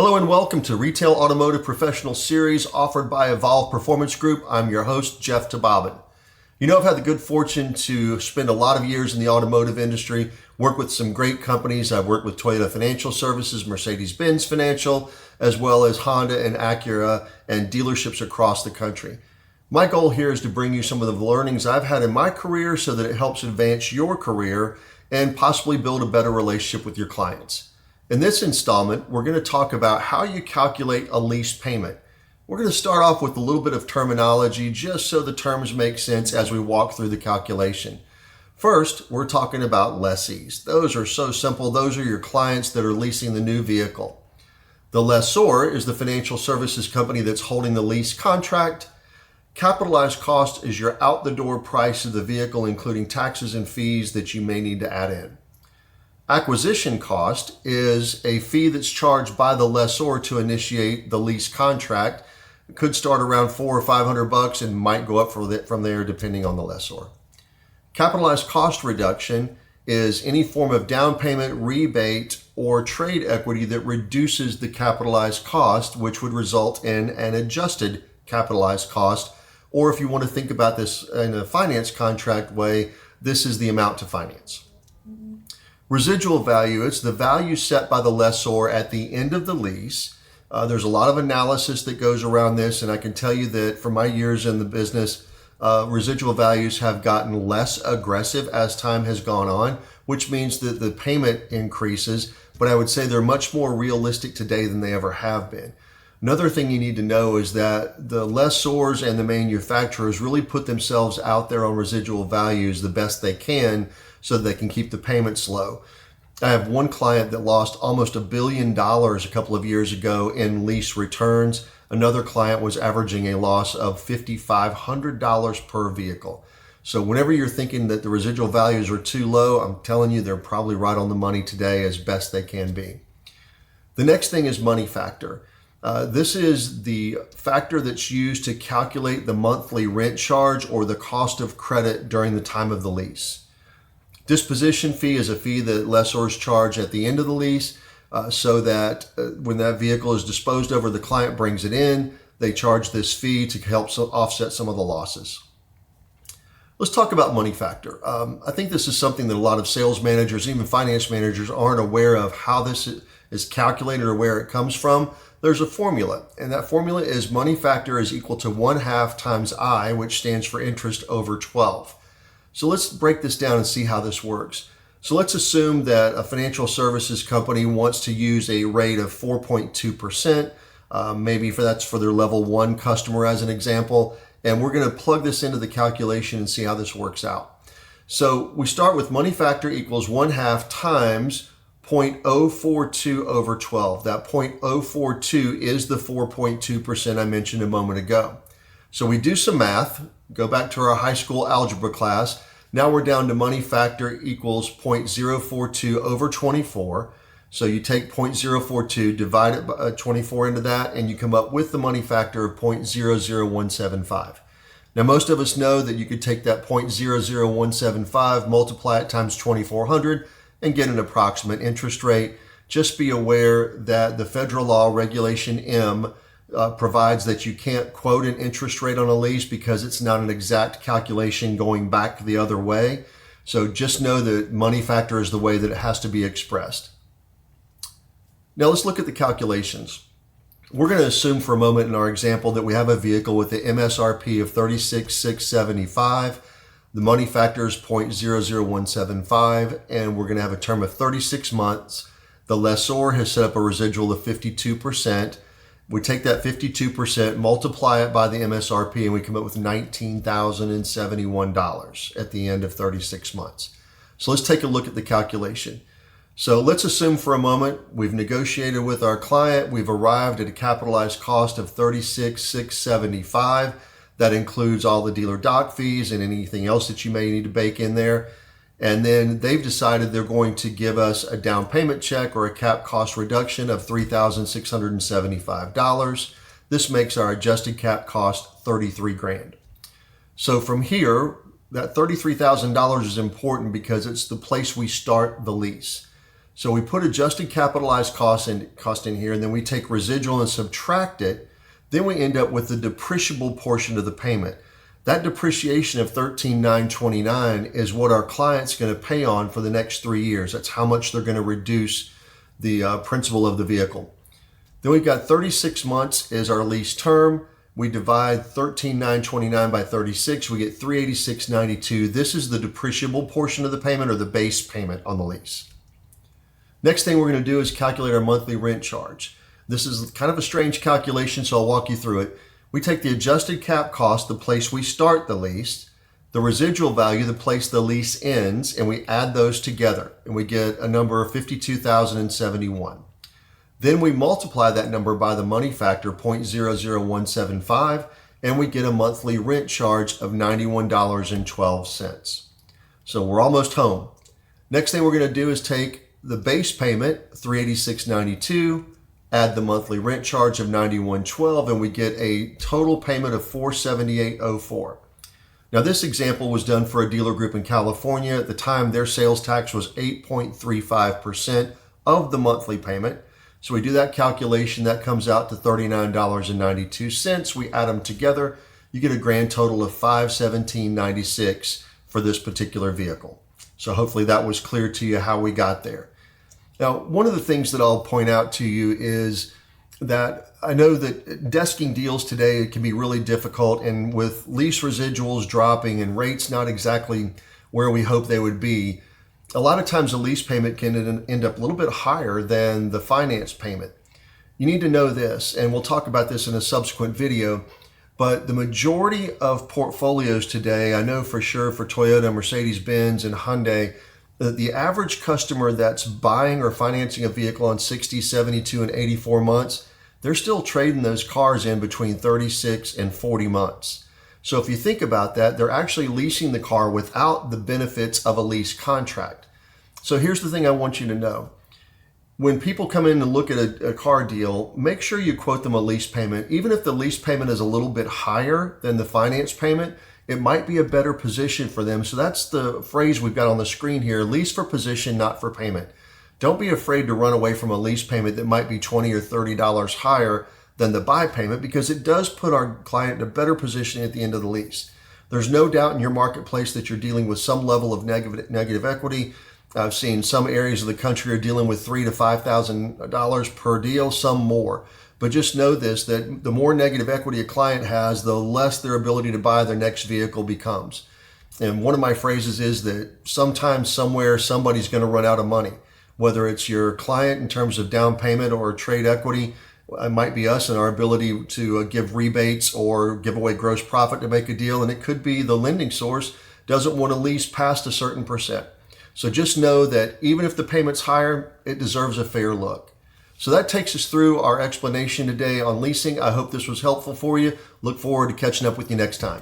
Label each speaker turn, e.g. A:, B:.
A: Hello and welcome to Retail Automotive Professional Series offered by Evolve Performance Group. I'm your host, Jeff Tabobin. You know, I've had the good fortune to spend a lot of years in the automotive industry, work with some great companies. I've worked with Toyota Financial Services, Mercedes-Benz Financial, as well as Honda and Acura and dealerships across the country. My goal here is to bring you some of the learnings I've had in my career so that it helps advance your career and possibly build a better relationship with your clients. In this installment, we're going to talk about how you calculate a lease payment. We're going to start off with a little bit of terminology just so the terms make sense as we walk through the calculation. First, we're talking about lessees. Those are so simple. Those are your clients that are leasing the new vehicle. The lessor is the financial services company that's holding the lease contract. Capitalized cost is your out-the-door price of the vehicle, including taxes and fees that you may need to add in. Acquisition cost is a fee that's charged by the lessor to initiate the lease contract. It could start around $400 or $500 and might go up from there depending on the lessor. Capitalized cost reduction is any form of down payment, rebate, or trade equity that reduces the capitalized cost, which would result in an adjusted capitalized cost. Or if you want to think about this in a finance contract way, this is the amount to finance. Residual value, it's the value set by the lessor at the end of the lease. There's a lot of analysis that goes around this, and I can tell you that for my years in the business, residual values have gotten less aggressive as time has gone on, which means that the payment increases, but I would say they're much more realistic today than they ever have been. Another thing you need to know is that the lessors and the manufacturers really put themselves out there on residual values the best they can so that they can keep the payments low. I have one client that lost almost $1 billion a couple of years ago in lease returns. Another client was averaging a loss of $5,500 per vehicle. So whenever you're thinking that the residual values are too low, I'm telling you they're probably right on the money today as best they can be. The next thing is money factor. This is the factor that's used to calculate the monthly rent charge or the cost of credit during the time of the lease. Disposition fee is a fee that lessors charge at the end of the lease so that when that vehicle is disposed of or the client brings it in, they charge this fee to help offset some of the losses. Let's talk about money factor. I think this is something that a lot of sales managers, even finance managers, aren't aware of how this is calculated or where it comes from. There's a formula, and that formula is money factor is equal to 1/2 times I, which stands for interest over 12. So let's break this down and see how this works. So let's assume that a financial services company wants to use a rate of 4.2%. Maybe that's for their level 1 customer as an example. And we're going to plug this into the calculation and see how this works out. So we start with money factor equals 1/2 times 0.042 over 12. That 0.042 is the 4.2% I mentioned a moment ago. So we do some math, go back to our high school algebra class. Now we're down to money factor equals 0.042 over 24. So you take 0.042, divide it by 24 into that, and you come up with the money factor of 0.00175. Now most of us know that you could take that 0.00175, multiply it times 2400, and get an approximate interest rate. Just be aware that the federal law, Regulation M, provides that you can't quote an interest rate on a lease because it's not an exact calculation going back the other way. So just know that money factor is the way that it has to be expressed. Now let's look at the calculations. We're going to assume for a moment in our example that we have a vehicle with the MSRP of $36,675. The money factor is 0.00175, and we're going to have a term of 36 months. The lessor has set up a residual of 52%. We take that 52%, multiply it by the MSRP, and we come up with $19,071 at the end of 36 months. So let's take a look at the calculation. So let's assume for a moment we've negotiated with our client. We've arrived at a capitalized cost of $36,675. That includes all the dealer doc fees and anything else that you may need to bake in there. And then they've decided they're going to give us a down payment check or a cap cost reduction of $3,675. This makes our adjusted cap cost $33,000. So from here, that $33,000 is important because it's the place we start the lease. So we put adjusted capitalized cost in here, and then we take residual and subtract it. Then we end up with the depreciable portion of the payment. That depreciation of $13,929 is what our client's going to pay on for the next 3 years. That's how much they're going to reduce the principal of the vehicle. Then we've got 36 months is our lease term. We divide $13,929 by 36. We get $386.92. This is the depreciable portion of the payment, or the base payment on the lease. Next thing we're going to do is calculate our monthly rent charge. This is kind of a strange calculation, so I'll walk you through it. We take the adjusted cap cost, the place we start the lease, the residual value, the place the lease ends, and we add those together, and we get a number of $52,071. Then we multiply that number by the money factor, 0.00175, and we get a monthly rent charge of $91.12. So we're almost home. Next thing we're going to do is take the base payment, $386.92, add the monthly rent charge of $91.12, and we get a total payment of $478.04. Now, this example was done for a dealer group in California. At the time, their sales tax was 8.35% of the monthly payment. So we do that calculation, that comes out to $39.92. We add them together, you get a grand total of $517.96 for this particular vehicle. So hopefully that was clear to you how we got there. Now, one of the things that I'll point out to you is that I know that desking deals today can be really difficult, and with lease residuals dropping and rates not exactly where we hope they would be, a lot of times a lease payment can end up a little bit higher than the finance payment. You need to know this, and we'll talk about this in a subsequent video, but the majority of portfolios today, I know for sure for Toyota, Mercedes-Benz, and Hyundai, the average customer that's buying or financing a vehicle on 60, 72, and 84 months, they're still trading those cars in between 36 and 40 months. So if you think about that, they're actually leasing the car without the benefits of a lease contract. So here's the thing I want you to know. When people come in and look at a car deal, make sure you quote them a lease payment. Even if the lease payment is a little bit higher than the finance payment, it might be a better position for them. So that's the phrase we've got on the screen here: lease for position, not for payment. Don't be afraid to run away from a lease payment that might be $20 or $30 higher than the buy payment, because it does put our client in a better position at the end of the lease. There's no doubt in your marketplace that you're dealing with some level of negative equity. I've seen some areas of the country are dealing with $3,000 to $5,000 per deal, some more. But just know this, that the more negative equity a client has, the less their ability to buy their next vehicle becomes. And one of my phrases is that sometimes, somewhere, somebody's going to run out of money. Whether it's your client in terms of down payment or trade equity, it might be us and our ability to give rebates or give away gross profit to make a deal. And it could be the lending source doesn't want to lease past a certain percent. So just know that even if the payment's higher, it deserves a fair look. So that takes us through our explanation today on leasing. I hope this was helpful for you. Look forward to catching up with you next time.